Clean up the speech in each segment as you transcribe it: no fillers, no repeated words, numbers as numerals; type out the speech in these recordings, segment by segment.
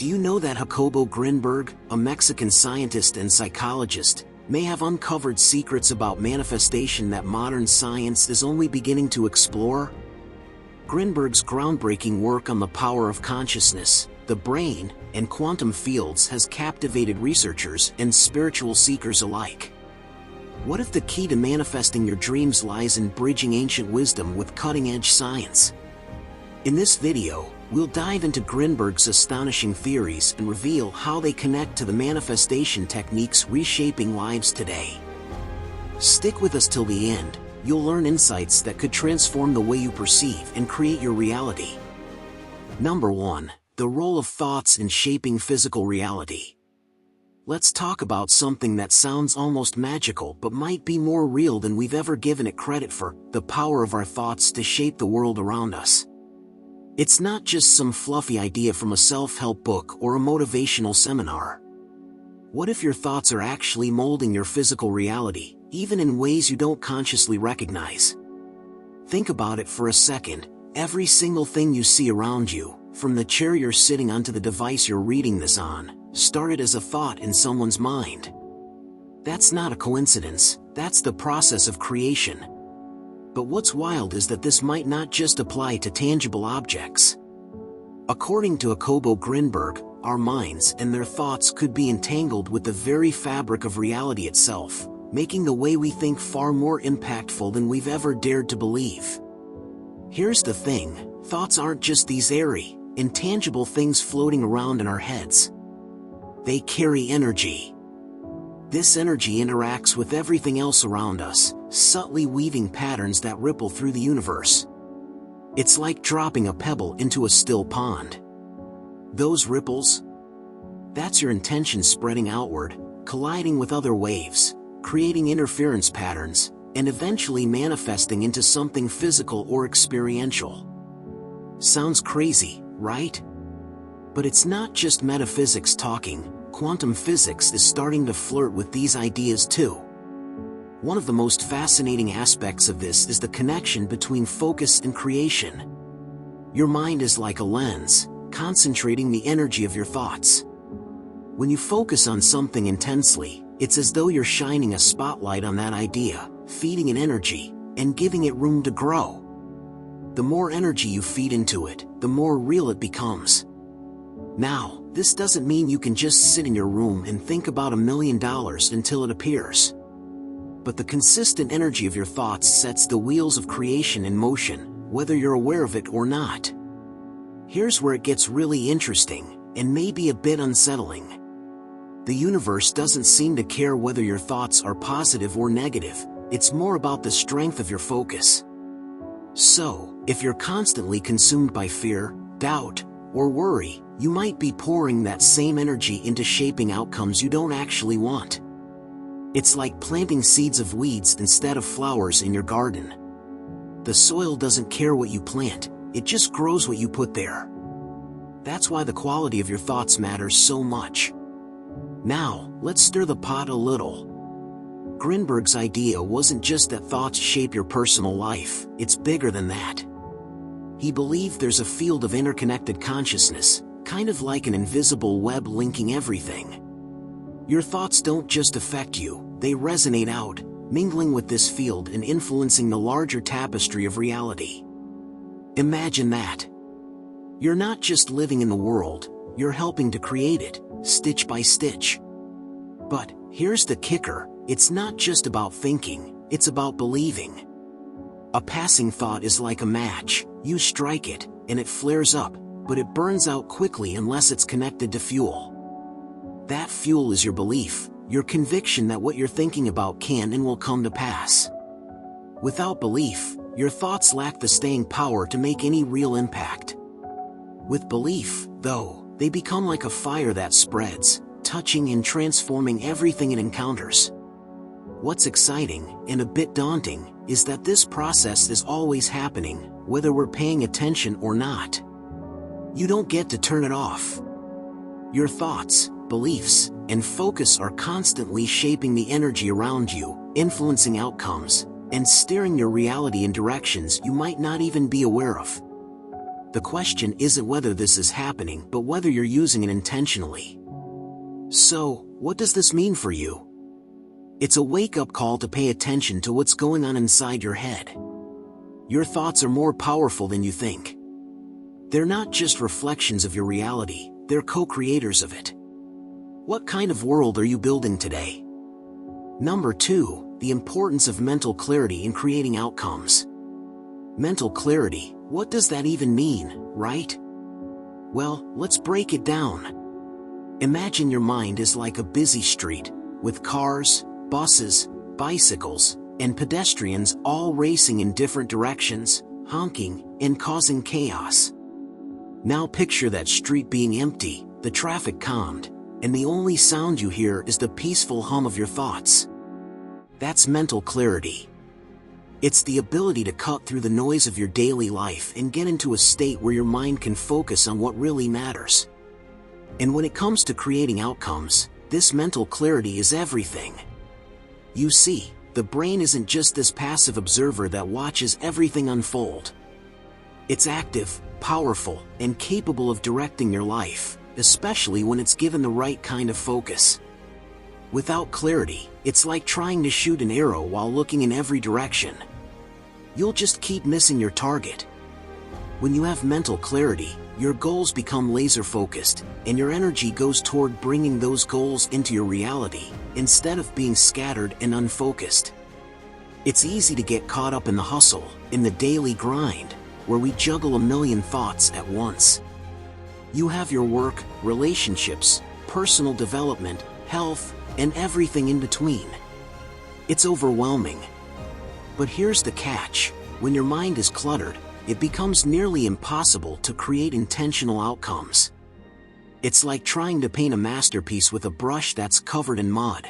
Do you know that Jacobo Grinberg, a Mexican scientist and psychologist, may have uncovered secrets about manifestation that modern science is only beginning to explore? Grinberg's groundbreaking work on the power of consciousness, the brain, and quantum fields has captivated researchers and spiritual seekers alike. What if the key to manifesting your dreams lies in bridging ancient wisdom with cutting-edge science? In this video, we'll dive into Grinberg's astonishing theories and reveal how they connect to the manifestation techniques reshaping lives today. Stick with us till the end. You'll learn insights that could transform the way you perceive and create your reality. Number 1. The role of thoughts in shaping physical reality. Let's talk about something that sounds almost magical but might be more real than we've ever given it credit for: the power of our thoughts to shape the world around us. It's not just some fluffy idea from a self-help book or a motivational seminar. What if your thoughts are actually molding your physical reality, even in ways you don't consciously recognize? Think about it for a second. Every single thing you see around you, from the chair you're sitting on to the device you're reading this on, started as a thought in someone's mind. That's not a coincidence, that's the process of creation. But what's wild is that this might not just apply to tangible objects. According to Jacobo Grinberg, our minds and their thoughts could be entangled with the very fabric of reality itself, making the way we think far more impactful than we've ever dared to believe. Here's the thing: thoughts aren't just these airy, intangible things floating around in our heads. They carry energy. This energy interacts with everything else around us, subtly weaving patterns that ripple through the universe. It's like dropping a pebble into a still pond. Those ripples? That's your intention spreading outward, colliding with other waves, creating interference patterns, and eventually manifesting into something physical or experiential. Sounds crazy, right? But it's not just metaphysics talking. Quantum physics is starting to flirt with these ideas too. One of the most fascinating aspects of this is the connection between focus and creation. Your mind is like a lens, concentrating the energy of your thoughts. When you focus on something intensely, it's as though you're shining a spotlight on that idea, feeding it energy, and giving it room to grow. The more energy you feed into it, the more real it becomes. Now, this doesn't mean you can just sit in your room and think about $1 million until it appears. But the consistent energy of your thoughts sets the wheels of creation in motion, whether you're aware of it or not. Here's where it gets really interesting, and maybe a bit unsettling. The universe doesn't seem to care whether your thoughts are positive or negative. It's more about the strength of your focus. So, if you're constantly consumed by fear, doubt, or worry, you might be pouring that same energy into shaping outcomes you don't actually want. It's like planting seeds of weeds instead of flowers in your garden. The soil doesn't care what you plant, it just grows what you put there. That's why the quality of your thoughts matters so much. Now, let's stir the pot a little. Grinberg's idea wasn't just that thoughts shape your personal life, it's bigger than that. He believed there's a field of interconnected consciousness, kind of like an invisible web linking everything. Your thoughts don't just affect you, they resonate out, mingling with this field and influencing the larger tapestry of reality. Imagine that. You're not just living in the world, you're helping to create it, stitch by stitch. But here's the kicker: it's not just about thinking, it's about believing. A passing thought is like a match. You strike it, and it flares up, but it burns out quickly unless it's connected to fuel. That fuel is your belief, your conviction that what you're thinking about can and will come to pass. Without belief, your thoughts lack the staying power to make any real impact. With belief, though, they become like a fire that spreads, touching and transforming everything it encounters. What's exciting, and a bit daunting, is that this process is always happening, whether we're paying attention or not. You don't get to turn it off. Your thoughts, beliefs, and focus are constantly shaping the energy around you, influencing outcomes, and steering your reality in directions you might not even be aware of. The question isn't whether this is happening, but whether you're using it intentionally. So, what does this mean for you? It's a wake-up call to pay attention to what's going on inside your head. Your thoughts are more powerful than you think. They're not just reflections of your reality, they're co-creators of it. What kind of world are you building today? Number 2, the importance of mental clarity in creating outcomes. Mental clarity, what does that even mean, right? Well, let's break it down. Imagine your mind is like a busy street, with cars, buses, bicycles, and pedestrians all racing in different directions, honking, and causing chaos. Now picture that street being empty, the traffic calmed, and the only sound you hear is the peaceful hum of your thoughts. That's mental clarity. It's the ability to cut through the noise of your daily life and get into a state where your mind can focus on what really matters. And when it comes to creating outcomes, this mental clarity is everything. You see, the brain isn't just this passive observer that watches everything unfold. It's active, powerful, and capable of directing your life, especially when it's given the right kind of focus. Without clarity, it's like trying to shoot an arrow while looking in every direction. You'll just keep missing your target. When you have mental clarity, your goals become laser-focused, and your energy goes toward bringing those goals into your reality, instead of being scattered and unfocused. It's easy to get caught up in the hustle, in the daily grind, where we juggle a million thoughts at once. You have your work, relationships, personal development, health, and everything in between. It's overwhelming. But here's the catch: when your mind is cluttered, it becomes nearly impossible to create intentional outcomes. It's like trying to paint a masterpiece with a brush that's covered in mud.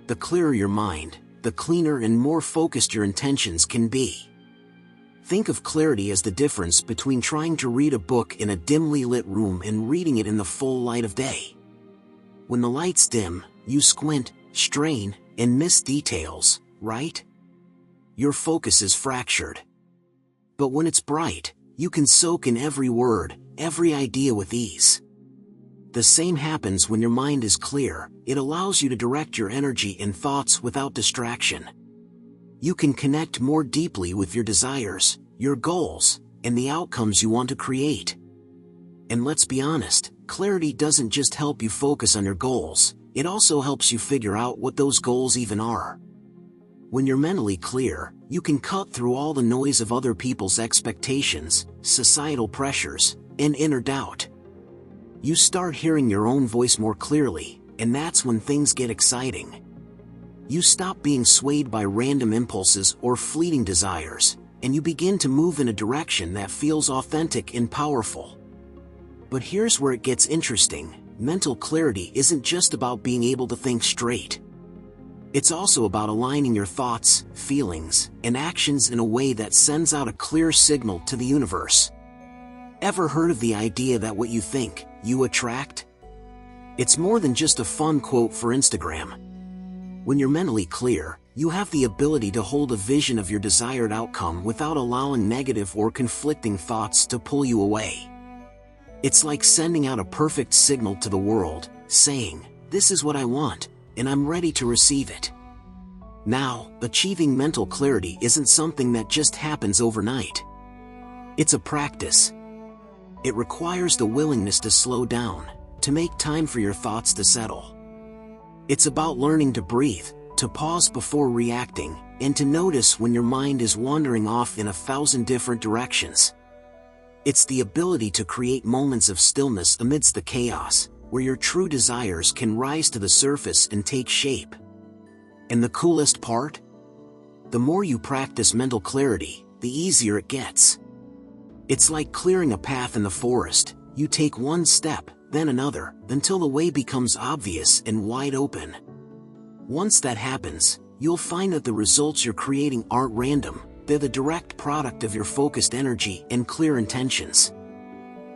The clearer your mind, the cleaner and more focused your intentions can be. Think of clarity as the difference between trying to read a book in a dimly lit room and reading it in the full light of day. When the light's dim, you squint, strain, and miss details, right? Your focus is fractured. But when it's bright, you can soak in every word, every idea with ease. The same happens when your mind is clear. It allows you to direct your energy and thoughts without distraction. You can connect more deeply with your desires, your goals, and the outcomes you want to create. And let's be honest, clarity doesn't just help you focus on your goals, it also helps you figure out what those goals even are. When you're mentally clear, you can cut through all the noise of other people's expectations, societal pressures, and inner doubt. You start hearing your own voice more clearly, and that's when things get exciting. You stop being swayed by random impulses or fleeting desires, and you begin to move in a direction that feels authentic and powerful. But here's where it gets interesting: mental clarity isn't just about being able to think straight. It's also about aligning your thoughts, feelings, and actions in a way that sends out a clear signal to the universe. Ever heard of the idea that what you think, you attract? It's more than just a fun quote for Instagram. When you're mentally clear, you have the ability to hold a vision of your desired outcome without allowing negative or conflicting thoughts to pull you away. It's like sending out a perfect signal to the world, saying, "This is what I want, and I'm ready to receive it." Now, achieving mental clarity isn't something that just happens overnight. It's a practice. It requires the willingness to slow down, to make time for your thoughts to settle. It's about learning to breathe, to pause before reacting, and to notice when your mind is wandering off in 1,000 different directions. It's the ability to create moments of stillness amidst the chaos, where your true desires can rise to the surface and take shape. And the coolest part? The more you practice mental clarity, the easier it gets. It's like clearing a path in the forest. You take one step, then another, until the way becomes obvious and wide open. Once that happens, you'll find that the results you're creating aren't random. They're the direct product of your focused energy and clear intentions.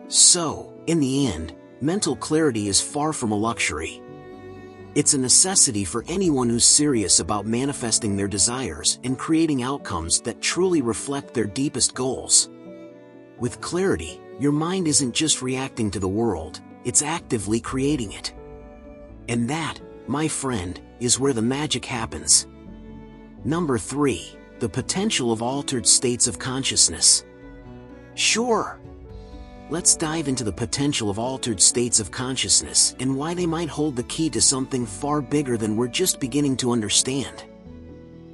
So, in the end, mental clarity is far from a luxury. It's a necessity for anyone who's serious about manifesting their desires and creating outcomes that truly reflect their deepest goals. With clarity, your mind isn't just reacting to the world, it's actively creating it. And that, my friend, is where the magic happens. Number 3. The potential of altered states of consciousness. Sure. Let's dive into the potential of altered states of consciousness and why they might hold the key to something far bigger than we're just beginning to understand.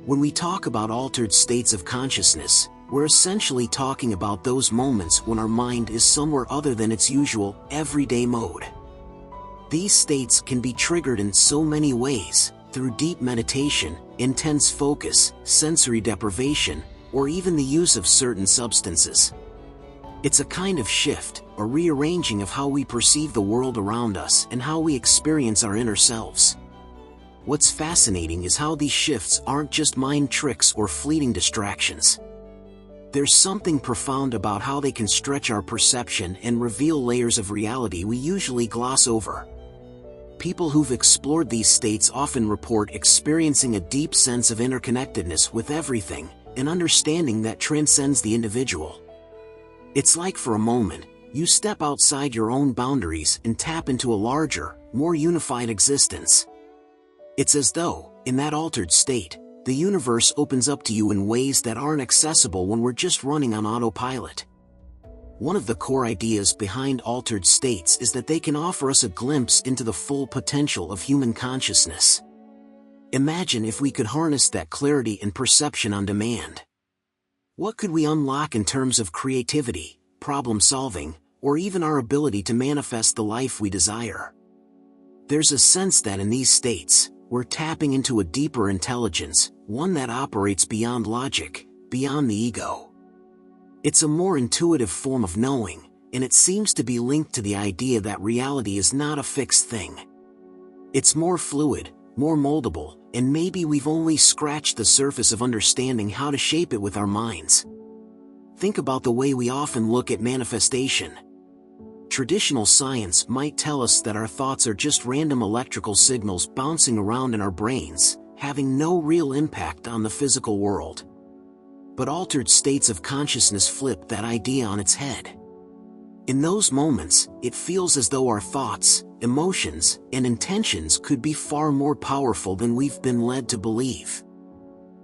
When we talk about altered states of consciousness, we're essentially talking about those moments when our mind is somewhere other than its usual, everyday mode. These states can be triggered in so many ways, through deep meditation, intense focus, sensory deprivation, or even the use of certain substances. It's a kind of shift, a rearranging of how we perceive the world around us and how we experience our inner selves. What's fascinating is how these shifts aren't just mind tricks or fleeting distractions. There's something profound about how they can stretch our perception and reveal layers of reality we usually gloss over. People who've explored these states often report experiencing a deep sense of interconnectedness with everything, an understanding that transcends the individual. It's like for a moment, you step outside your own boundaries and tap into a larger, more unified existence. It's as though, in that altered state, the universe opens up to you in ways that aren't accessible when we're just running on autopilot. One of the core ideas behind altered states is that they can offer us a glimpse into the full potential of human consciousness. Imagine if we could harness that clarity and perception on demand. What could we unlock in terms of creativity, problem solving, or even our ability to manifest the life we desire? There's a sense that in these states, we're tapping into a deeper intelligence, one that operates beyond logic, beyond the ego. It's a more intuitive form of knowing, and it seems to be linked to the idea that reality is not a fixed thing. It's more fluid, more moldable, and maybe we've only scratched the surface of understanding how to shape it with our minds. Think about the way we often look at manifestation. Traditional science might tell us that our thoughts are just random electrical signals bouncing around in our brains, having no real impact on the physical world. But altered states of consciousness flip that idea on its head. In those moments, it feels as though our thoughts, emotions, and intentions could be far more powerful than we've been led to believe.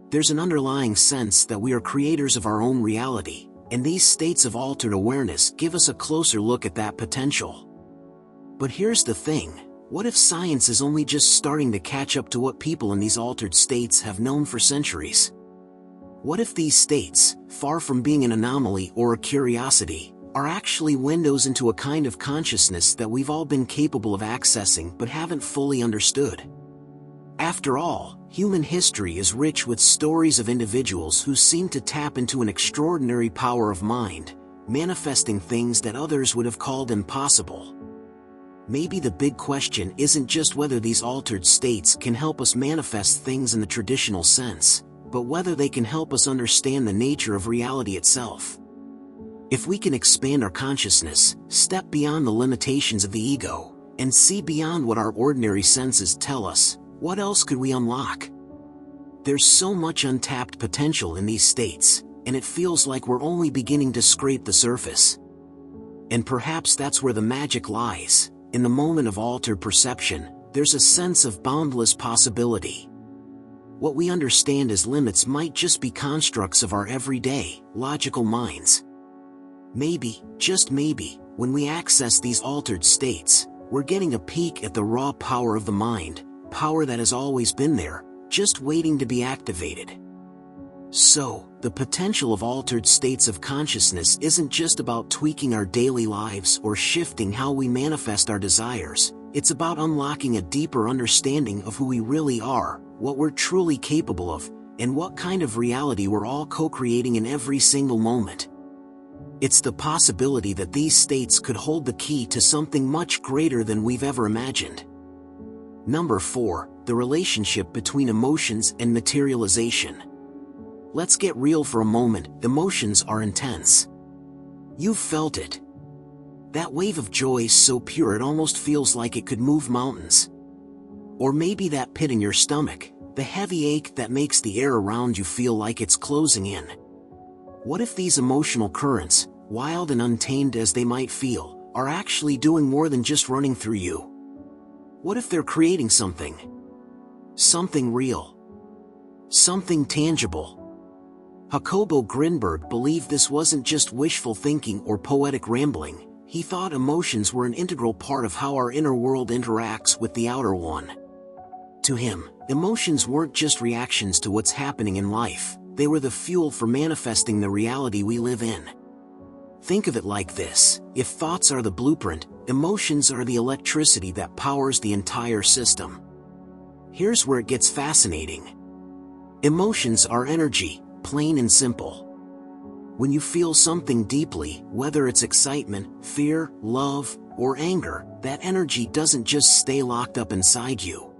There's an underlying sense that we are creators of our own reality, and these states of altered awareness give us a closer look at that potential. But here's the thing, what if science is only just starting to catch up to what people in these altered states have known for centuries? What if these states, far from being an anomaly or a curiosity, are actually windows into a kind of consciousness that we've all been capable of accessing but haven't fully understood? After all, human history is rich with stories of individuals who seem to tap into an extraordinary power of mind, manifesting things that others would have called impossible. Maybe the big question isn't just whether these altered states can help us manifest things in the traditional sense, but whether they can help us understand the nature of reality itself. If we can expand our consciousness, step beyond the limitations of the ego, and see beyond what our ordinary senses tell us, what else could we unlock? There's so much untapped potential in these states, and it feels like we're only beginning to scrape the surface. And perhaps that's where the magic lies. In the moment of altered perception, there's a sense of boundless possibility. What we understand as limits might just be constructs of our everyday, logical minds. Maybe, just maybe, when we access these altered states, we're getting a peek at the raw power of the mind, power that has always been there, just waiting to be activated. So, the potential of altered states of consciousness isn't just about tweaking our daily lives or shifting how we manifest our desires, it's about unlocking a deeper understanding of who we really are, what we're truly capable of, and what kind of reality we're all co-creating in every single moment. It's the possibility that these states could hold the key to something much greater than we've ever imagined. Number 4, the relationship between emotions and materialization. Let's get real for a moment. Emotions are intense. You've felt it. That wave of joy is so pure it almost feels like it could move mountains. Or maybe that pit in your stomach, the heavy ache that makes the air around you feel like it's closing in. What if these emotional currents, wild and untamed as they might feel, are actually doing more than just running through you? What if they're creating something? Something real. Something tangible. Jacobo Grinberg believed this wasn't just wishful thinking or poetic rambling. He thought emotions were an integral part of how our inner world interacts with the outer one. To him, emotions weren't just reactions to what's happening in life, they were the fuel for manifesting the reality we live in. Think of it like this: if thoughts are the blueprint, emotions are the electricity that powers the entire system. Here's where it gets fascinating. Emotions are energy, plain and simple. When you feel something deeply, whether it's excitement, fear, love, or anger, that energy doesn't just stay locked up inside you.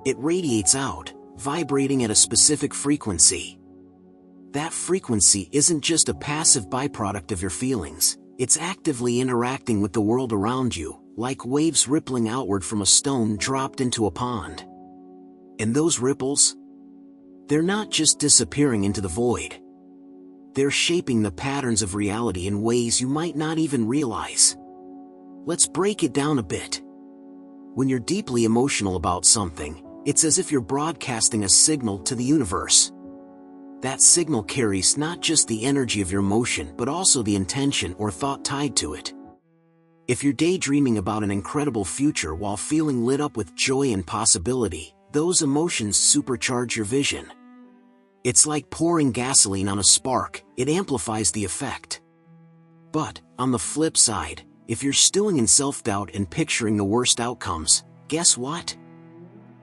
It radiates out, vibrating at a specific frequency. That frequency isn't just a passive byproduct of your feelings, it's actively interacting with the world around you, like waves rippling outward from a stone dropped into a pond. And those ripples? They're not just disappearing into the void. They're shaping the patterns of reality in ways you might not even realize. Let's break it down a bit. When you're deeply emotional about something, it's as if you're broadcasting a signal to the universe. That signal carries not just the energy of your emotion but also the intention or thought tied to it. If you're daydreaming about an incredible future while feeling lit up with joy and possibility, those emotions supercharge your vision. It's like pouring gasoline on a spark, it amplifies the effect. But, on the flip side, if you're stewing in self-doubt and picturing the worst outcomes, guess what?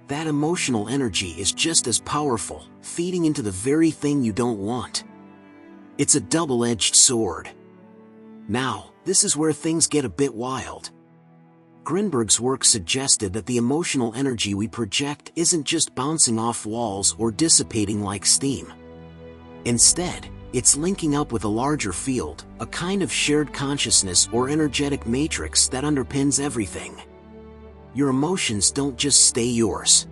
That emotional energy is just as powerful, feeding into the very thing you don't want. It's a double-edged sword. Now, this is where things get a bit wild. Grinberg's work suggested that the emotional energy we project isn't just bouncing off walls or dissipating like steam. Instead, it's linking up with a larger field, a kind of shared consciousness or energetic matrix that underpins everything. Your emotions don't just stay yours.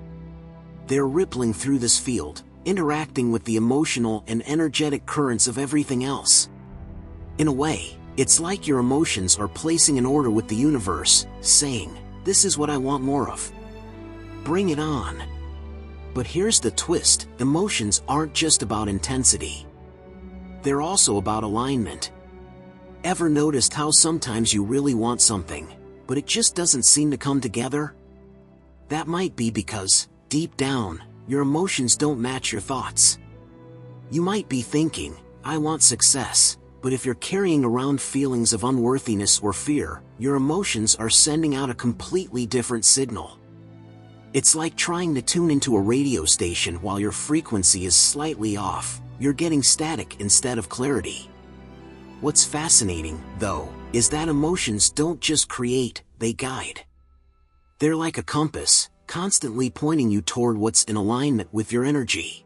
They're rippling through this field, interacting with the emotional and energetic currents of everything else. In a way, it's like your emotions are placing an order with the universe, saying, "This is what I want more of. Bring it on." But here's the twist: emotions aren't just about intensity. They're also about alignment. Ever noticed how sometimes you really want something, but it just doesn't seem to come together? That might be because, deep down, your emotions don't match your thoughts. You might be thinking, "I want success," but if you're carrying around feelings of unworthiness or fear, your emotions are sending out a completely different signal. It's like trying to tune into a radio station while your frequency is slightly off. You're getting static instead of clarity. What's fascinating, though, is that emotions don't just create, they guide. They're like a compass, constantly pointing you toward what's in alignment with your energy.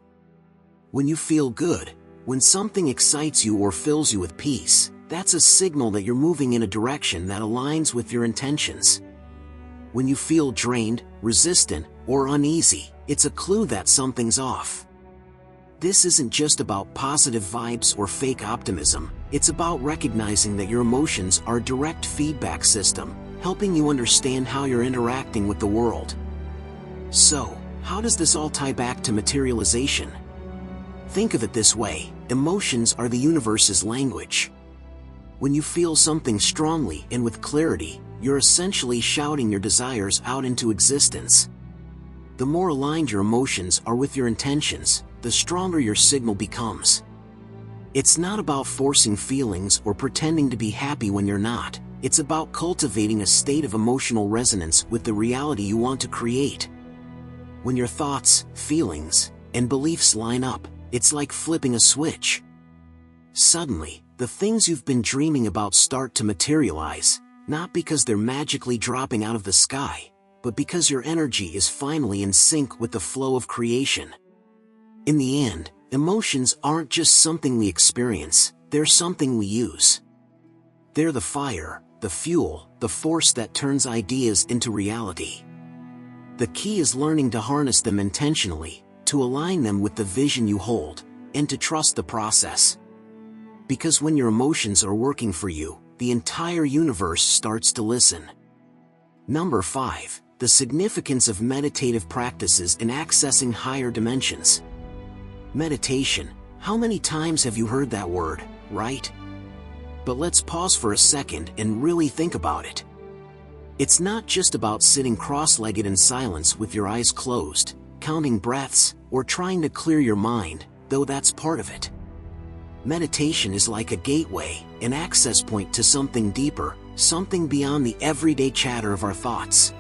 When you feel good, when something excites you or fills you with peace, that's a signal that you're moving in a direction that aligns with your intentions. When you feel drained, resistant, or uneasy, it's a clue that something's off. This isn't just about positive vibes or fake optimism, it's about recognizing that your emotions are a direct feedback system, helping you understand how you're interacting with the world. So, how does this all tie back to materialization? Think of it this way: emotions are the universe's language. When you feel something strongly and with clarity, you're essentially shouting your desires out into existence. The more aligned your emotions are with your intentions, the stronger your signal becomes. It's not about forcing feelings or pretending to be happy when you're not. It's about cultivating a state of emotional resonance with the reality you want to create. When your thoughts, feelings, and beliefs line up, it's like flipping a switch. Suddenly, the things you've been dreaming about start to materialize, not because they're magically dropping out of the sky, but because your energy is finally in sync with the flow of creation. In the end, emotions aren't just something we experience, they're something we use. They're the fire, the fuel, the force that turns ideas into reality. The key is learning to harness them intentionally, to align them with the vision you hold, and to trust the process. Because when your emotions are working for you, the entire universe starts to listen. Number 5. The significance of meditative practices in accessing higher dimensions. Meditation. How many times have you heard that word, right? But let's pause for a second and really think about it. It's not just about sitting cross-legged in silence with your eyes closed, counting breaths, or trying to clear your mind, though that's part of it. Meditation is like a gateway, an access point to something deeper, something beyond the everyday chatter of our thoughts.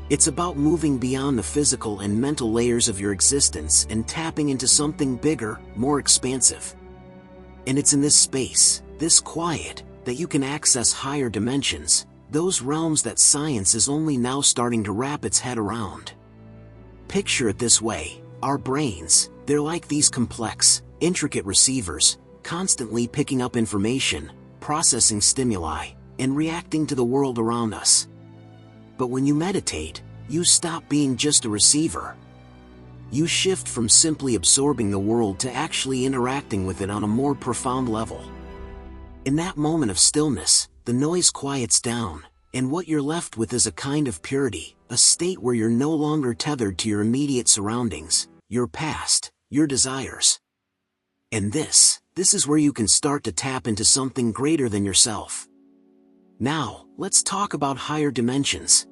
It's about moving beyond the physical and mental layers of your existence and tapping into something bigger, more expansive. And it's in this space, this quiet, that you can access higher dimensions, those realms that science is only now starting to wrap its head around. Picture it this way: our brains, they're like these complex, intricate receivers, constantly picking up information, processing stimuli, and reacting to the world around us. But when you meditate, you stop being just a receiver. You shift from simply absorbing the world to actually interacting with it on a more profound level. In that moment of stillness, the noise quiets down, and what you're left with is a kind of purity, a state where you're no longer tethered to your immediate surroundings, your past, your desires. And this is where you can start to tap into something greater than yourself. Now, let's talk about higher dimensions.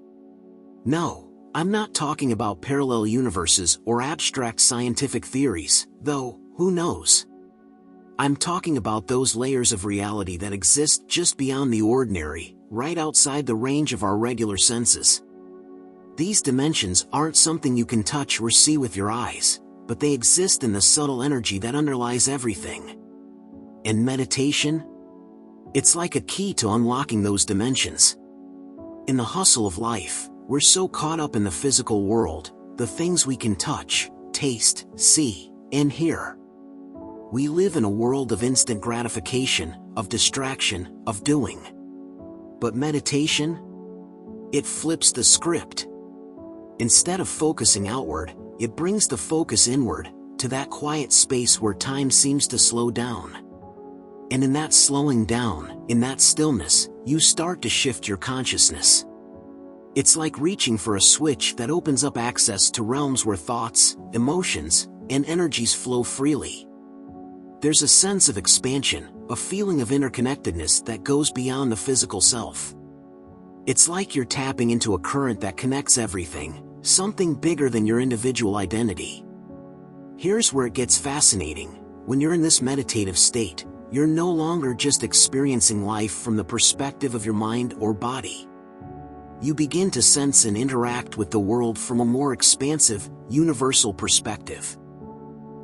No, I'm not talking about parallel universes or abstract scientific theories, though, who knows? I'm talking about those layers of reality that exist just beyond the ordinary, right outside the range of our regular senses. These dimensions aren't something you can touch or see with your eyes, but they exist in the subtle energy that underlies everything. And meditation? It's like a key to unlocking those dimensions. In the hustle of life, we're so caught up in the physical world, the things we can touch, taste, see, and hear. We live in a world of instant gratification, of distraction, of doing. But meditation? It flips the script. Instead of focusing outward, it brings the focus inward, to that quiet space where time seems to slow down. And in that slowing down, in that stillness, you start to shift your consciousness. It's like reaching for a switch that opens up access to realms where thoughts, emotions, and energies flow freely. There's a sense of expansion, a feeling of interconnectedness that goes beyond the physical self. It's like you're tapping into a current that connects everything, something bigger than your individual identity. Here's where it gets fascinating. When you're in this meditative state, you're no longer just experiencing life from the perspective of your mind or body. You begin to sense and interact with the world from a more expansive, universal perspective.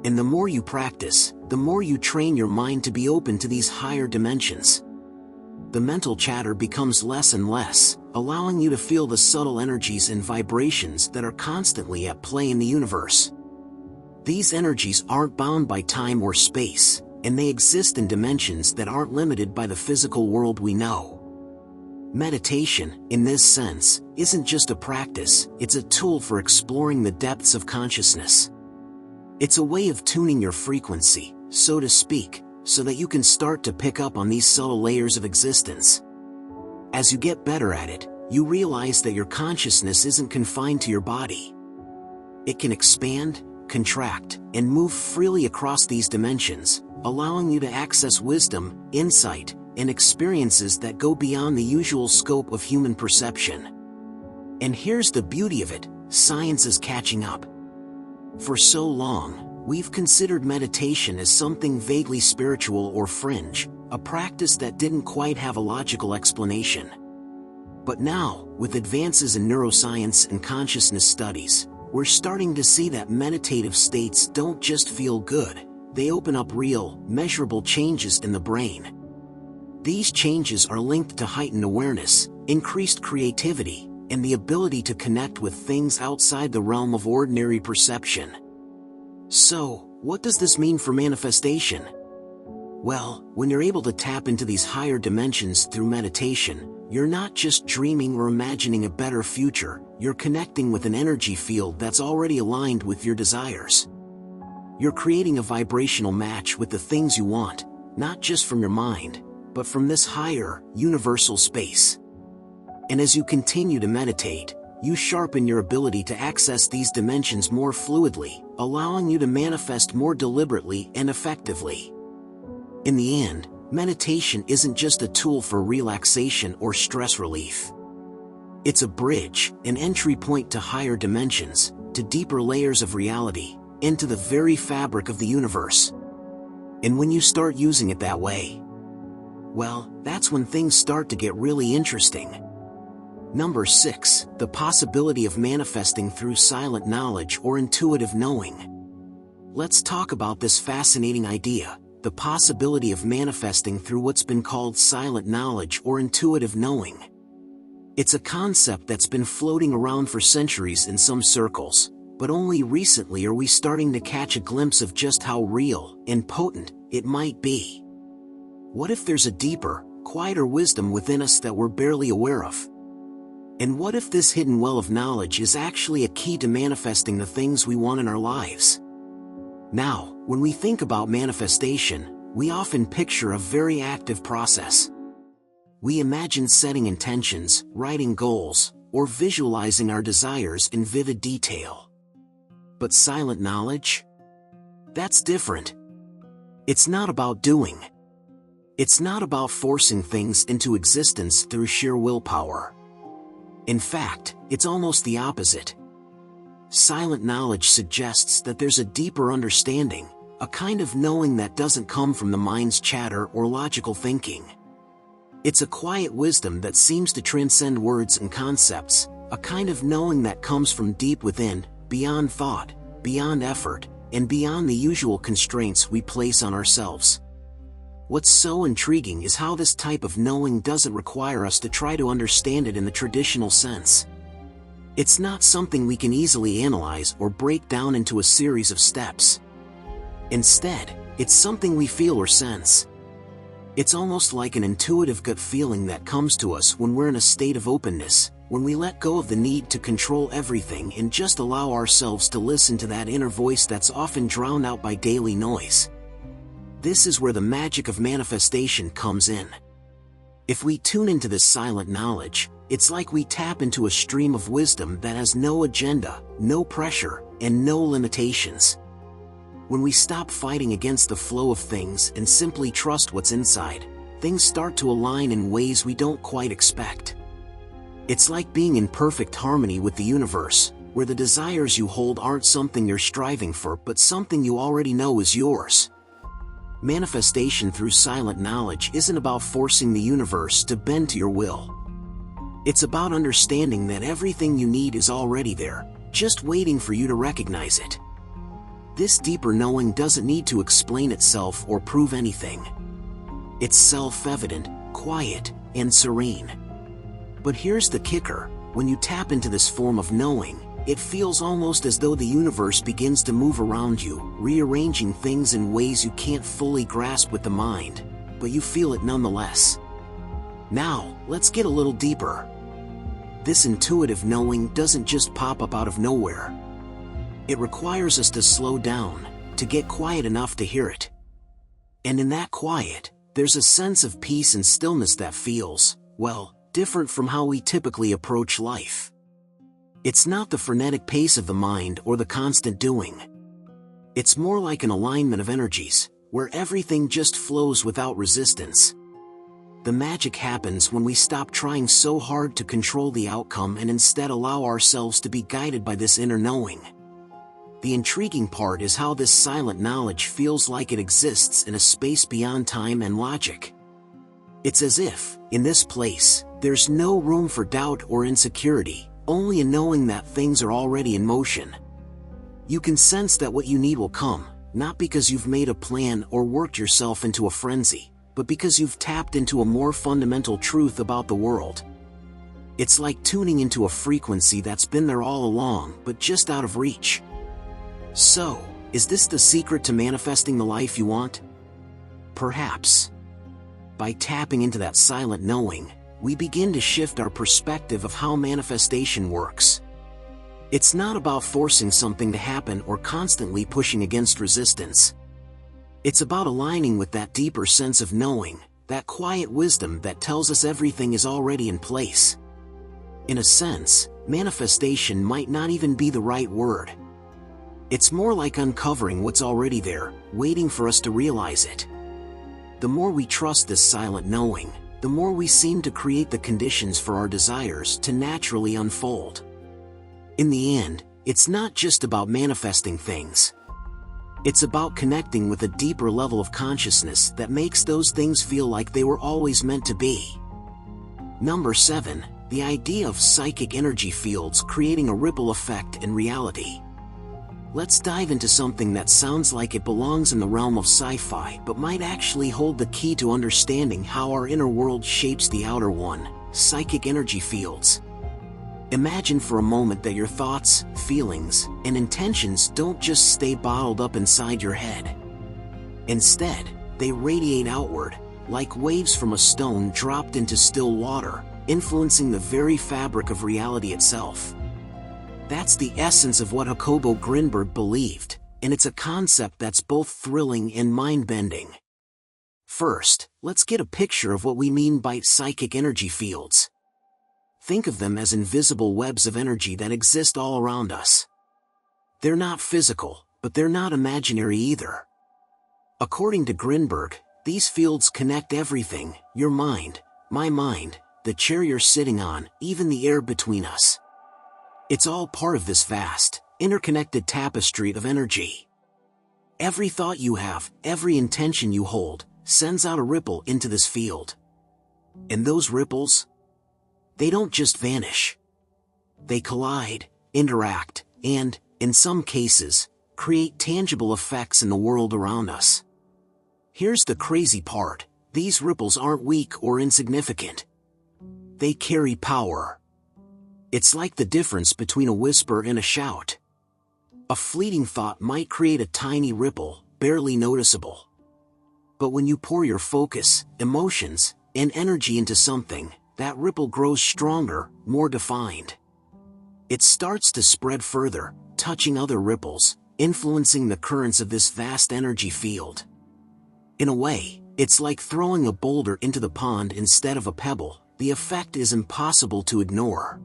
And the more you practice, the more you train your mind to be open to these higher dimensions. The mental chatter becomes less and less, allowing you to feel the subtle energies and vibrations that are constantly at play in the universe. These energies aren't bound by time or space, and they exist in dimensions that aren't limited by the physical world we know. Meditation, in this sense, isn't just a practice, it's a tool for exploring the depths of consciousness. It's a way of tuning your frequency, so to speak, so that you can start to pick up on these subtle layers of existence. As you get better at it, you realize that your consciousness isn't confined to your body. It can expand, contract, and move freely across these dimensions, allowing you to access wisdom, insight, and experiences that go beyond the usual scope of human perception. And here's the beauty of it: science is catching up. For so long, we've considered meditation as something vaguely spiritual or fringe, a practice that didn't quite have a logical explanation. But now, with advances in neuroscience and consciousness studies, we're starting to see that meditative states don't just feel good, they open up real, measurable changes in the brain. These changes are linked to heightened awareness, increased creativity, and the ability to connect with things outside the realm of ordinary perception. So, what does this mean for manifestation? Well, when you're able to tap into these higher dimensions through meditation, you're not just dreaming or imagining a better future, you're connecting with an energy field that's already aligned with your desires. You're creating a vibrational match with the things you want, not just from your mind, but from this higher, universal space. And as you continue to meditate, you sharpen your ability to access these dimensions more fluidly, allowing you to manifest more deliberately and effectively. In the end, meditation isn't just a tool for relaxation or stress relief. It's a bridge, an entry point to higher dimensions, to deeper layers of reality, into the very fabric of the universe. And when you start using it that way, well, that's when things start to get really interesting. Number 6, the possibility of manifesting through silent knowledge or intuitive knowing. Let's talk about this fascinating idea, the possibility of manifesting through what's been called silent knowledge or intuitive knowing. It's a concept that's been floating around for centuries in some circles, but only recently are we starting to catch a glimpse of just how real and potent it might be. What if there's a deeper, quieter wisdom within us that we're barely aware of? And what if this hidden well of knowledge is actually a key to manifesting the things we want in our lives? Now, when we think about manifestation, we often picture a very active process. We imagine setting intentions, writing goals, or visualizing our desires in vivid detail. But silent knowledge? That's different. It's not about doing. It's not about forcing things into existence through sheer willpower. In fact, it's almost the opposite. Silent knowledge suggests that there's a deeper understanding, a kind of knowing that doesn't come from the mind's chatter or logical thinking. It's a quiet wisdom that seems to transcend words and concepts, a kind of knowing that comes from deep within, beyond thought, beyond effort, and beyond the usual constraints we place on ourselves. What's so intriguing is how this type of knowing doesn't require us to try to understand it in the traditional sense. It's not something we can easily analyze or break down into a series of steps. Instead, it's something we feel or sense. It's almost like an intuitive gut feeling that comes to us when we're in a state of openness, when we let go of the need to control everything and just allow ourselves to listen to that inner voice that's often drowned out by daily noise. This is where the magic of manifestation comes in. If we tune into this silent knowledge, it's like we tap into a stream of wisdom that has no agenda, no pressure, and no limitations. When we stop fighting against the flow of things and simply trust what's inside, things start to align in ways we don't quite expect. It's like being in perfect harmony with the universe, where the desires you hold aren't something you're striving for but something you already know is yours. Manifestation through silent knowledge isn't about forcing the universe to bend to your will. It's about understanding that everything you need is already there, just waiting for you to recognize it. This deeper knowing doesn't need to explain itself or prove anything. It's self-evident, quiet, and serene. But here's the kicker: when you tap into this form of knowing, it feels almost as though the universe begins to move around you, rearranging things in ways you can't fully grasp with the mind, but you feel it nonetheless. Now, let's get a little deeper. This intuitive knowing doesn't just pop up out of nowhere. It requires us to slow down, to get quiet enough to hear it. And in that quiet, there's a sense of peace and stillness that feels, well, different from how we typically approach life. It's not the frenetic pace of the mind or the constant doing. It's more like an alignment of energies, where everything just flows without resistance. The magic happens when we stop trying so hard to control the outcome and instead allow ourselves to be guided by this inner knowing. The intriguing part is how this silent knowledge feels like it exists in a space beyond time and logic. It's as if, in this place, there's no room for doubt or insecurity, only a knowing that things are already in motion. You can sense that what you need will come, not because you've made a plan or worked yourself into a frenzy, but because you've tapped into a more fundamental truth about the world. It's like tuning into a frequency that's been there all along, but just out of reach. So, is this the secret to manifesting the life you want? Perhaps. By tapping into that silent knowing, we begin to shift our perspective of how manifestation works. It's not about forcing something to happen or constantly pushing against resistance. It's about aligning with that deeper sense of knowing, that quiet wisdom that tells us everything is already in place. In a sense, manifestation might not even be the right word. It's more like uncovering what's already there, waiting for us to realize it. The more we trust this silent knowing, the more we seem to create the conditions for our desires to naturally unfold. In the end, it's not just about manifesting things. It's about connecting with a deeper level of consciousness that makes those things feel like they were always meant to be. Number 7. The idea of psychic energy fields creating a ripple effect in reality. Let's dive into something that sounds like it belongs in the realm of sci-fi but might actually hold the key to understanding how our inner world shapes the outer one: psychic energy fields. Imagine for a moment that your thoughts, feelings, and intentions don't just stay bottled up inside your head. Instead, they radiate outward, like waves from a stone dropped into still water, influencing the very fabric of reality itself. That's the essence of what Jacobo Grinberg believed, and it's a concept that's both thrilling and mind-bending. First, let's get a picture of what we mean by psychic energy fields. Think of them as invisible webs of energy that exist all around us. They're not physical, but they're not imaginary either. According to Grinberg, these fields connect everything: your mind, my mind, the chair you're sitting on, even the air between us. It's all part of this vast, interconnected tapestry of energy. Every thought you have, every intention you hold, sends out a ripple into this field. And those ripples? They don't just vanish. They collide, interact, and, in some cases, create tangible effects in the world around us. Here's the crazy part: these ripples aren't weak or insignificant. They carry power. It's like the difference between a whisper and a shout. A fleeting thought might create a tiny ripple, barely noticeable. But when you pour your focus, emotions, and energy into something, that ripple grows stronger, more defined. It starts to spread further, touching other ripples, influencing the currents of this vast energy field. In a way, it's like throwing a boulder into the pond instead of a pebble. The effect is impossible to ignore.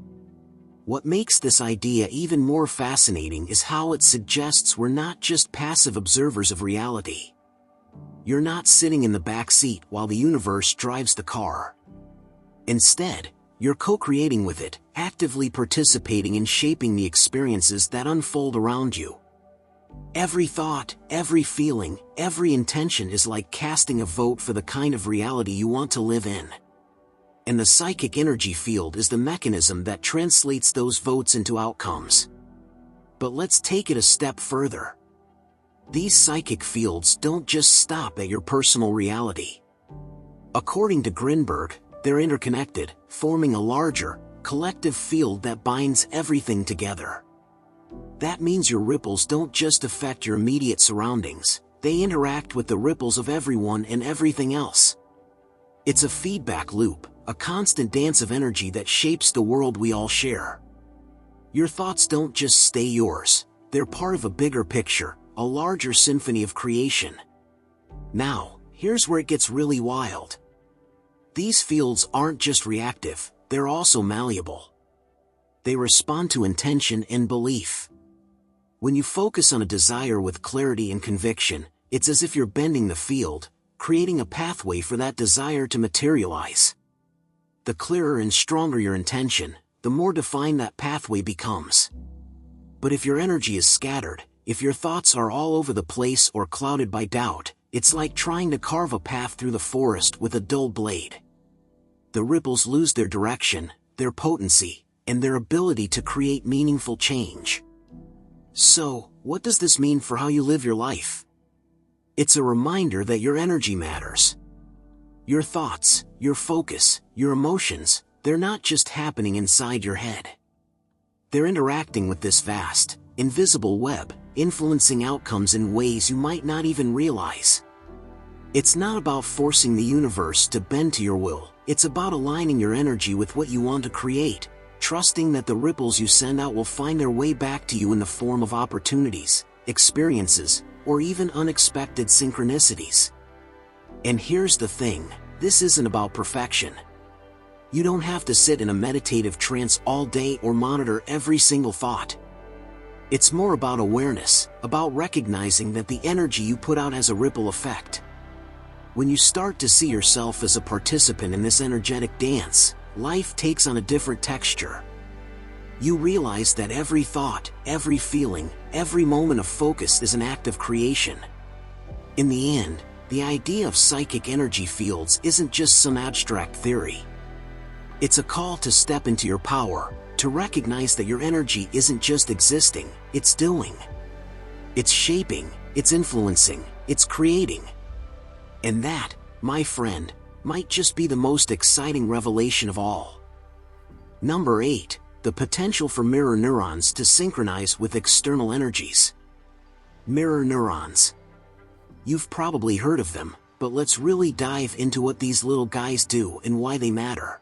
What makes this idea even more fascinating is how it suggests we're not just passive observers of reality. You're not sitting in the back seat while the universe drives the car. Instead, you're co-creating with it, actively participating in shaping the experiences that unfold around you. Every thought, every feeling, every intention is like casting a vote for the kind of reality you want to live in. And the psychic energy field is the mechanism that translates those votes into outcomes. But let's take it a step further. These psychic fields don't just stop at your personal reality. According to Grinberg, they're interconnected, forming a larger, collective field that binds everything together. That means your ripples don't just affect your immediate surroundings, they interact with the ripples of everyone and everything else. It's a feedback loop, a constant dance of energy that shapes the world we all share. Your thoughts don't just stay yours, they're part of a bigger picture, a larger symphony of creation. Now, here's where it gets really wild. These fields aren't just reactive, they're also malleable. They respond to intention and belief. When you focus on a desire with clarity and conviction, it's as if you're bending the field, creating a pathway for that desire to materialize. The clearer and stronger your intention, the more defined that pathway becomes. But if your energy is scattered, if your thoughts are all over the place or clouded by doubt, it's like trying to carve a path through the forest with a dull blade. The ripples lose their direction, their potency, and their ability to create meaningful change. So, what does this mean for how you live your life? It's a reminder that your energy matters. Your thoughts, your focus, your emotions, they're not just happening inside your head. They're interacting with this vast, invisible web, influencing outcomes in ways you might not even realize. It's not about forcing the universe to bend to your will, it's about aligning your energy with what you want to create, trusting that the ripples you send out will find their way back to you in the form of opportunities, experiences, or even unexpected synchronicities. And here's the thing, this isn't about perfection. You don't have to sit in a meditative trance all day or monitor every single thought. It's more about awareness, about recognizing that the energy you put out has a ripple effect. When you start to see yourself as a participant in this energetic dance, life takes on a different texture. You realize that every thought, every feeling, every moment of focus is an act of creation. In the end, the idea of psychic energy fields isn't just some abstract theory. It's a call to step into your power, to recognize that your energy isn't just existing, it's doing. It's shaping, it's influencing, it's creating. And that, my friend, might just be the most exciting revelation of all. Number 8. The potential for mirror neurons to synchronize with external energies. Mirror neurons. You've probably heard of them, but let's really dive into what these little guys do and why they matter.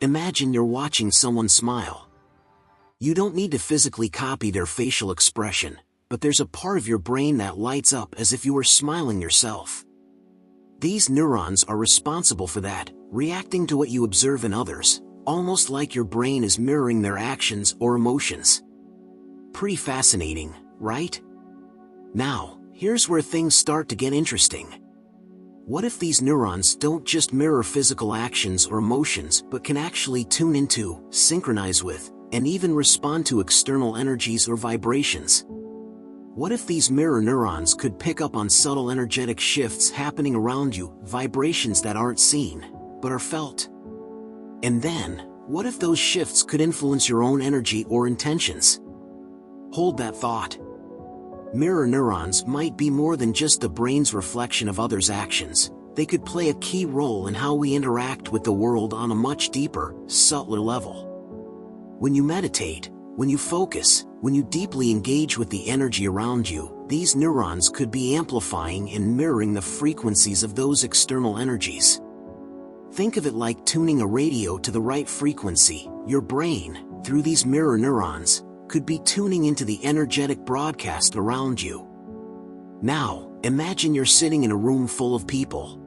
Imagine you're watching someone smile. You don't need to physically copy their facial expression, but there's a part of your brain that lights up as if you were smiling yourself. These neurons are responsible for that, reacting to what you observe in others, almost like your brain is mirroring their actions or emotions. Pretty fascinating, right? Now, here's where things start to get interesting. What if these neurons don't just mirror physical actions or emotions but can actually tune into, synchronize with, and even respond to external energies or vibrations? What if these mirror neurons could pick up on subtle energetic shifts happening around you, vibrations that aren't seen, but are felt? And then, what if those shifts could influence your own energy or intentions? Hold that thought. Mirror neurons might be more than just the brain's reflection of others' actions. They could play a key role in how we interact with the world on a much deeper, subtler level. When you meditate, when you focus, when you deeply engage with the energy around you, these neurons could be amplifying and mirroring the frequencies of those external energies. Think of it like tuning a radio to the right frequency. Your brain, through these mirror neurons, could be tuning into the energetic broadcast around you. Now, imagine you're sitting in a room full of people.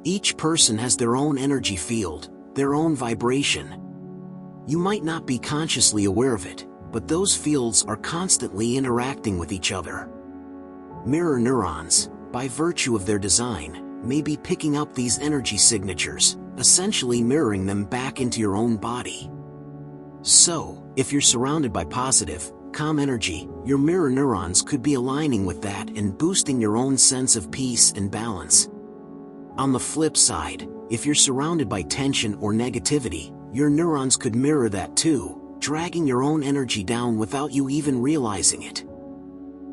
Each person has their own energy field, their own vibration. You might not be consciously aware of it, but those fields are constantly interacting with each other. Mirror neurons, by virtue of their design, may be picking up these energy signatures, essentially mirroring them back into your own body. So, if you're surrounded by positive, calm energy, your mirror neurons could be aligning with that and boosting your own sense of peace and balance. On the flip side, if you're surrounded by tension or negativity, your neurons could mirror that too, dragging your own energy down without you even realizing it.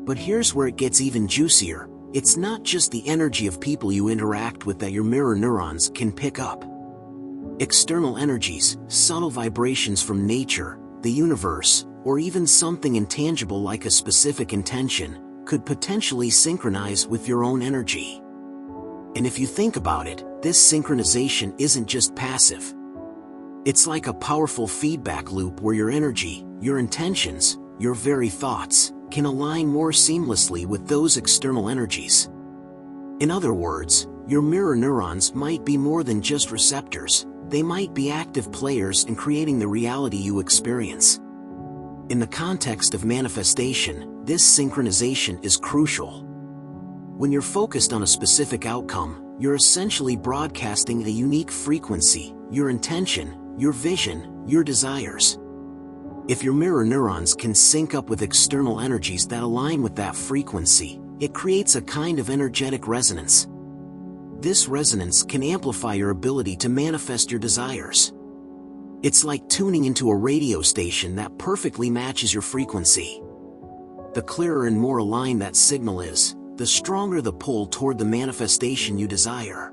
But here's where it gets even juicier. It's not just the energy of people you interact with that your mirror neurons can pick up. External energies, subtle vibrations from nature, the universe, or even something intangible like a specific intention, could potentially synchronize with your own energy. And if you think about it, this synchronization isn't just passive. It's like a powerful feedback loop where your energy, your intentions, your very thoughts, can align more seamlessly with those external energies. In other words, your mirror neurons might be more than just receptors, they might be active players in creating the reality you experience. In the context of manifestation, this synchronization is crucial. When you're focused on a specific outcome, you're essentially broadcasting a unique frequency, your intention, your vision, your desires. If your mirror neurons can sync up with external energies that align with that frequency, it creates a kind of energetic resonance. This resonance can amplify your ability to manifest your desires. It's like tuning into a radio station that perfectly matches your frequency. The clearer and more aligned that signal is, the stronger the pull toward the manifestation you desire.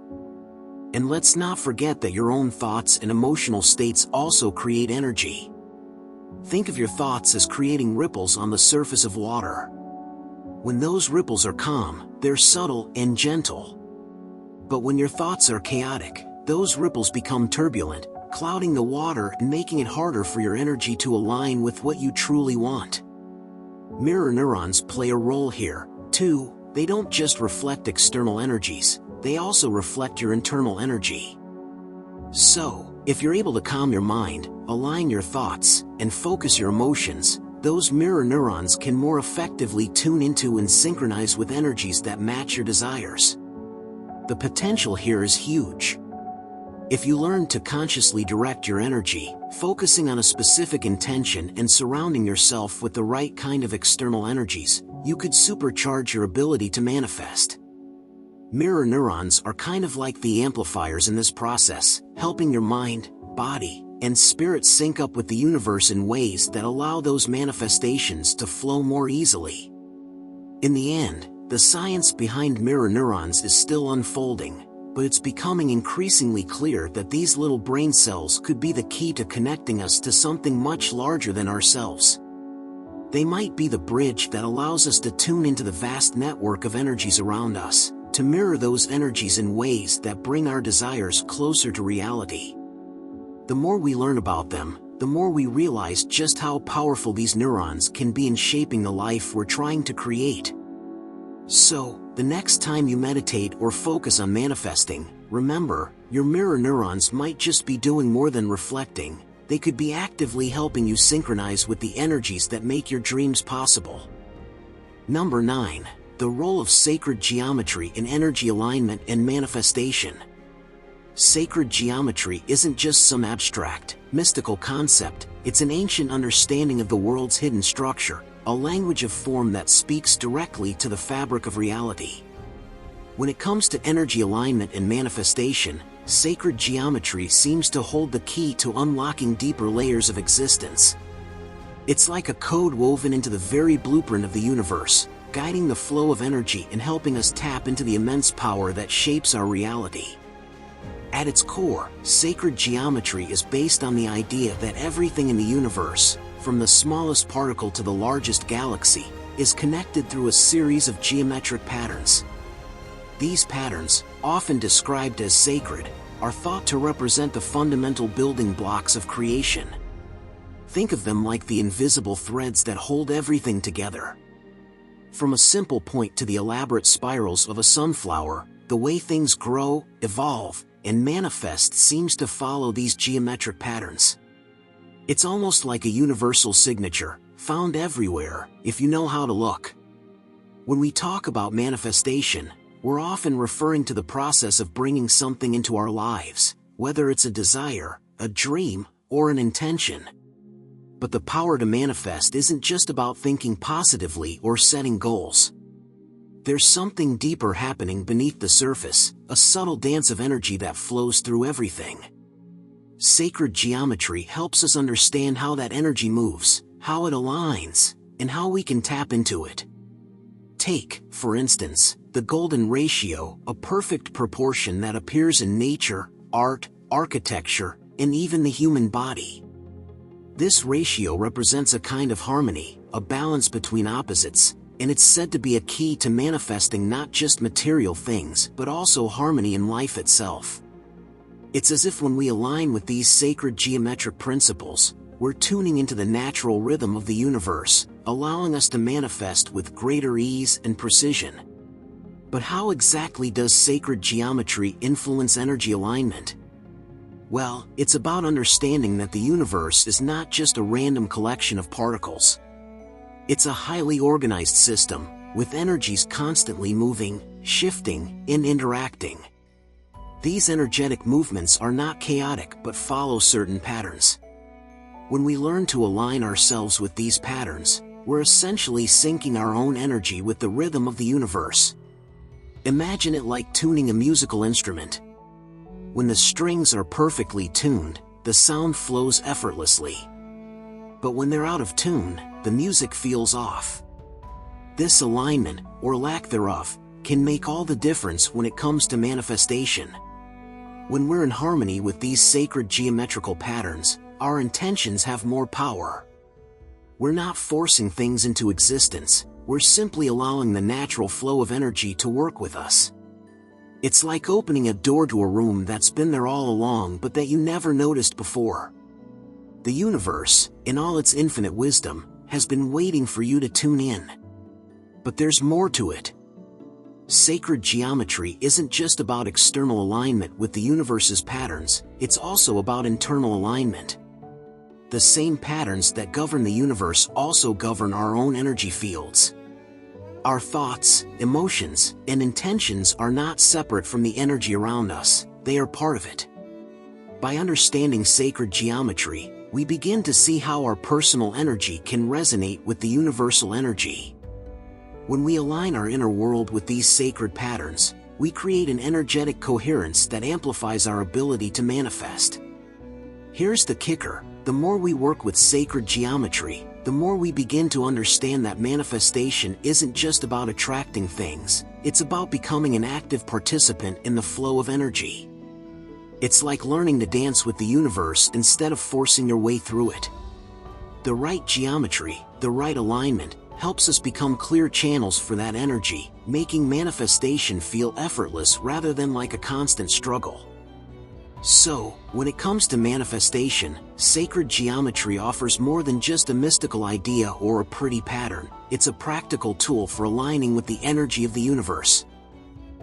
And let's not forget that your own thoughts and emotional states also create energy. Think of your thoughts as creating ripples on the surface of water. When those ripples are calm, they're subtle and gentle. But when your thoughts are chaotic, those ripples become turbulent, clouding the water and making it harder for your energy to align with what you truly want. Mirror neurons play a role here, 2, they don't just reflect external energies, they also reflect your internal energy. So, if you're able to calm your mind, align your thoughts, and focus your emotions, those mirror neurons can more effectively tune into and synchronize with energies that match your desires. The potential here is huge. If you learn to consciously direct your energy, focusing on a specific intention and surrounding yourself with the right kind of external energies, you could supercharge your ability to manifest. Mirror neurons are kind of like the amplifiers in this process, helping your mind, body, and spirit sync up with the universe in ways that allow those manifestations to flow more easily. In the end, the science behind mirror neurons is still unfolding, but it's becoming increasingly clear that these little brain cells could be the key to connecting us to something much larger than ourselves. They might be the bridge that allows us to tune into the vast network of energies around us, to mirror those energies in ways that bring our desires closer to reality. The more we learn about them, the more we realize just how powerful these neurons can be in shaping the life we're trying to create. So, the next time you meditate or focus on manifesting, remember, your mirror neurons might just be doing more than reflecting, they could be actively helping you synchronize with the energies that make your dreams possible. Number 9. The role of sacred geometry in energy alignment and manifestation. Sacred geometry isn't just some abstract, mystical concept, it's an ancient understanding of the world's hidden structure, a language of form that speaks directly to the fabric of reality. When it comes to energy alignment and manifestation, sacred geometry seems to hold the key to unlocking deeper layers of existence. It's like a code woven into the very blueprint of the universe, guiding the flow of energy and helping us tap into the immense power that shapes our reality. At its core, sacred geometry is based on the idea that everything in the universe, from the smallest particle to the largest galaxy, is connected through a series of geometric patterns. These patterns, often described as sacred, are thought to represent the fundamental building blocks of creation. Think of them like the invisible threads that hold everything together. From a simple point to the elaborate spirals of a sunflower, the way things grow, evolve, and manifest seems to follow these geometric patterns. It's almost like a universal signature, found everywhere, if you know how to look. When we talk about manifestation, we're often referring to the process of bringing something into our lives, whether it's a desire, a dream, or an intention. But the power to manifest isn't just about thinking positively or setting goals. There's something deeper happening beneath the surface, a subtle dance of energy that flows through everything. Sacred geometry helps us understand how that energy moves, how it aligns, and how we can tap into it. Take, for instance, the golden ratio, a perfect proportion that appears in nature, art, architecture, and even the human body. This ratio represents a kind of harmony, a balance between opposites, and it's said to be a key to manifesting not just material things but also harmony in life itself. It's as if when we align with these sacred geometric principles, we're tuning into the natural rhythm of the universe, allowing us to manifest with greater ease and precision. But how exactly does sacred geometry influence energy alignment? Well, it's about understanding that the universe is not just a random collection of particles. It's a highly organized system, with energies constantly moving, shifting, and interacting. These energetic movements are not chaotic but follow certain patterns. When we learn to align ourselves with these patterns, we're essentially syncing our own energy with the rhythm of the universe. Imagine it like tuning a musical instrument. When the strings are perfectly tuned, the sound flows effortlessly. But when they're out of tune, the music feels off. This alignment, or lack thereof, can make all the difference when it comes to manifestation. When we're in harmony with these sacred geometrical patterns, our intentions have more power. We're not forcing things into existence, we're simply allowing the natural flow of energy to work with us. It's like opening a door to a room that's been there all along but that you never noticed before. The universe, in all its infinite wisdom, has been waiting for you to tune in. But there's more to it. Sacred geometry isn't just about external alignment with the universe's patterns, it's also about internal alignment. The same patterns that govern the universe also govern our own energy fields. Our thoughts, emotions, and intentions are not separate from the energy around us, they are part of it. By understanding sacred geometry, we begin to see how our personal energy can resonate with the universal energy. When we align our inner world with these sacred patterns, we create an energetic coherence that amplifies our ability to manifest. Here's the kicker: the more we work with sacred geometry, the more we begin to understand that manifestation isn't just about attracting things, it's about becoming an active participant in the flow of energy. It's like learning to dance with the universe instead of forcing your way through it. The right geometry, the right alignment, helps us become clear channels for that energy, making manifestation feel effortless rather than like a constant struggle. So, when it comes to manifestation, sacred geometry offers more than just a mystical idea or a pretty pattern. It's a practical tool for aligning with the energy of the universe.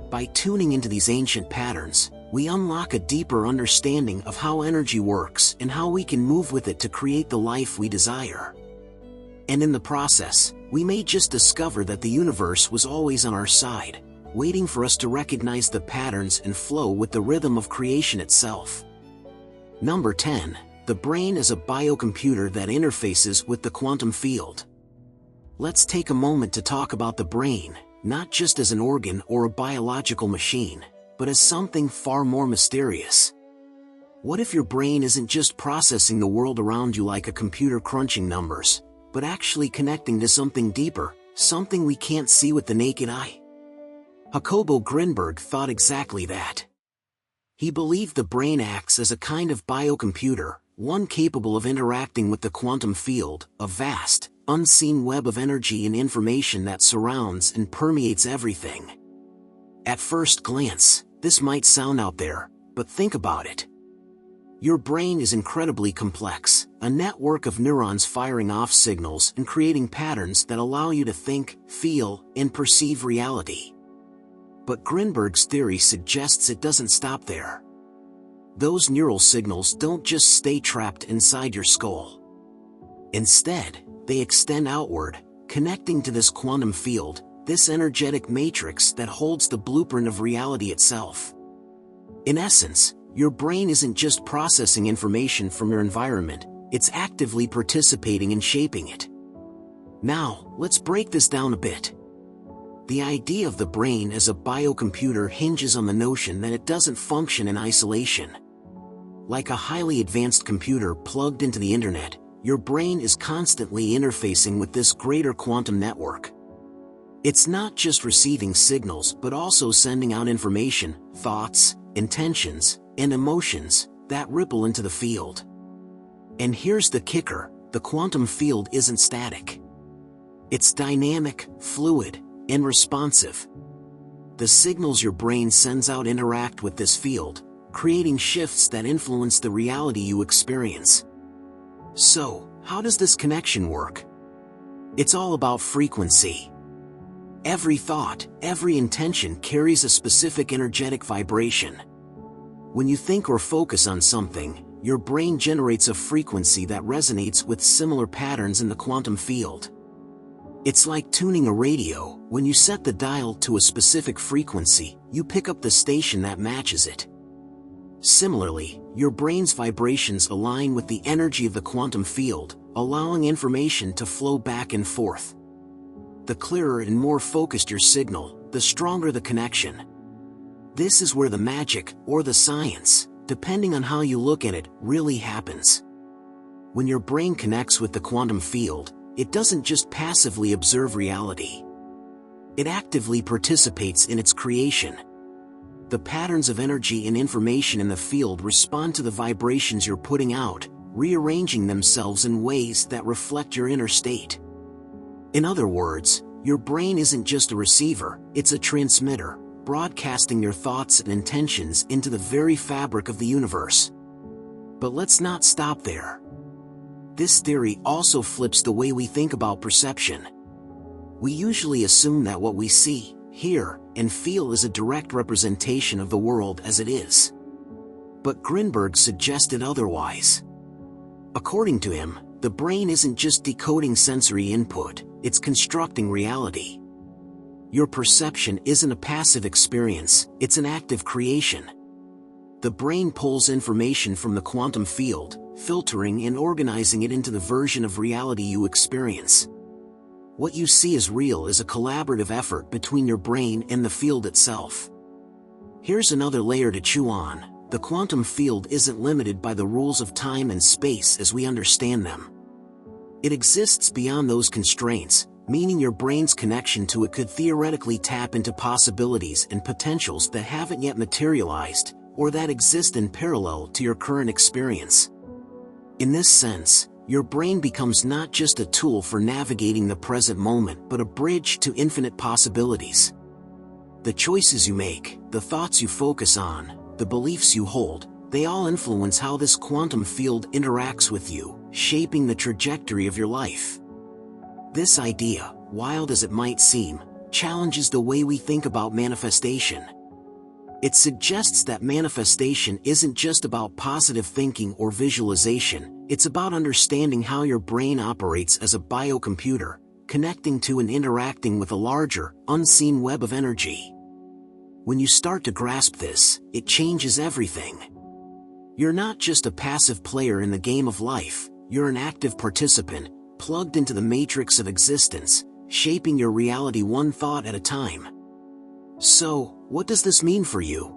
By tuning into these ancient patterns, we unlock a deeper understanding of how energy works and how we can move with it to create the life we desire. And in the process, we may just discover that the universe was always on our side, waiting for us to recognize the patterns and flow with the rhythm of creation itself. Number 10. The brain is a biocomputer that interfaces with the quantum field. Let's take a moment to talk about the brain, not just as an organ or a biological machine, but as something far more mysterious. What if your brain isn't just processing the world around you like a computer crunching numbers, but actually connecting to something deeper, something we can't see with the naked eye? Jacobo Grinberg thought exactly that. He believed the brain acts as a kind of biocomputer, one capable of interacting with the quantum field, a vast, unseen web of energy and information that surrounds and permeates everything. At first glance, this might sound out there, but think about it. Your brain is incredibly complex, a network of neurons firing off signals and creating patterns that allow you to think, feel, and perceive reality. But Grinberg's theory suggests it doesn't stop there. Those neural signals don't just stay trapped inside your skull. Instead, they extend outward, connecting to this quantum field, this energetic matrix that holds the blueprint of reality itself. In essence, your brain isn't just processing information from your environment, it's actively participating in shaping it. Now, let's break this down a bit. The idea of the brain as a biocomputer hinges on the notion that it doesn't function in isolation. Like a highly advanced computer plugged into the internet, your brain is constantly interfacing with this greater quantum network. It's not just receiving signals but also sending out information, thoughts, intentions, and emotions that ripple into the field. And here's the kicker: the quantum field isn't static. It's dynamic, fluid, and responsive. The signals your brain sends out interact with this field, creating shifts that influence the reality you experience. So, how does this connection work? It's all about frequency. Every thought, every intention carries a specific energetic vibration. When you think or focus on something, your brain generates a frequency that resonates with similar patterns in the quantum field. It's like tuning a radio. When you set the dial to a specific frequency, you pick up the station that matches it. Similarly, your brain's vibrations align with the energy of the quantum field, allowing information to flow back and forth. The clearer and more focused your signal, the stronger the connection. This is where the magic, or the science, depending on how you look at it, really happens. When your brain connects with the quantum field, it doesn't just passively observe reality. It actively participates in its creation. The patterns of energy and information in the field respond to the vibrations you're putting out, rearranging themselves in ways that reflect your inner state. In other words, your brain isn't just a receiver, it's a transmitter, broadcasting your thoughts and intentions into the very fabric of the universe. But let's not stop there. This theory also flips the way we think about perception. We usually assume that what we see, hear, and feel is a direct representation of the world as it is. But Grinberg suggested otherwise. According to him, the brain isn't just decoding sensory input, it's constructing reality. Your perception isn't a passive experience, it's an active creation. The brain pulls information from the quantum field, filtering and organizing it into the version of reality you experience. What you see as real is a collaborative effort between your brain and the field itself. Here's another layer to chew on. The quantum field isn't limited by the rules of time and space as we understand them. It exists beyond those constraints, meaning your brain's connection to it could theoretically tap into possibilities and potentials that haven't yet materialized, or that exist in parallel to your current experience. In this sense, your brain becomes not just a tool for navigating the present moment but a bridge to infinite possibilities. The choices you make, the thoughts you focus on, the beliefs you hold, they all influence how this quantum field interacts with you, shaping the trajectory of your life. This idea, wild as it might seem, challenges the way we think about manifestation. It suggests that manifestation isn't just about positive thinking or visualization, it's about understanding how your brain operates as a biocomputer, connecting to and interacting with a larger, unseen web of energy. When you start to grasp this, it changes everything. You're not just a passive player in the game of life, you're an active participant, plugged into the matrix of existence, shaping your reality one thought at a time. So, what does this mean for you?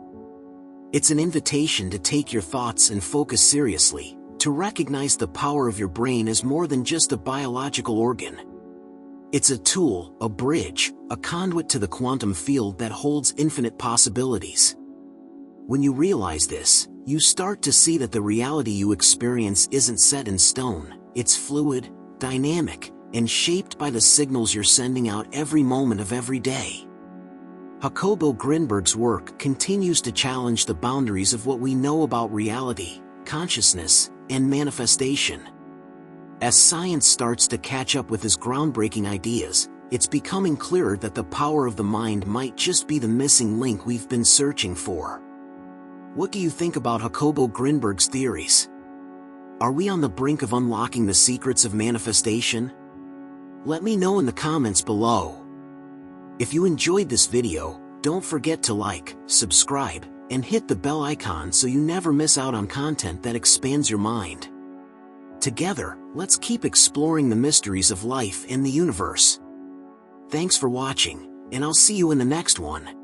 It's an invitation to take your thoughts and focus seriously, to recognize the power of your brain as more than just a biological organ. It's a tool, a bridge, a conduit to the quantum field that holds infinite possibilities. When you realize this, you start to see that the reality you experience isn't set in stone, it's fluid, dynamic, and shaped by the signals you're sending out every moment of every day. Jacobo Grinberg's work continues to challenge the boundaries of what we know about reality, consciousness, and manifestation. As science starts to catch up with his groundbreaking ideas, it's becoming clearer that the power of the mind might just be the missing link we've been searching for. What do you think about Jacobo Grinberg's theories? Are we on the brink of unlocking the secrets of manifestation? Let me know in the comments below. If you enjoyed this video, don't forget to like, subscribe, and hit the bell icon so you never miss out on content that expands your mind. Together, let's keep exploring the mysteries of life and the universe. Thanks for watching, and I'll see you in the next one.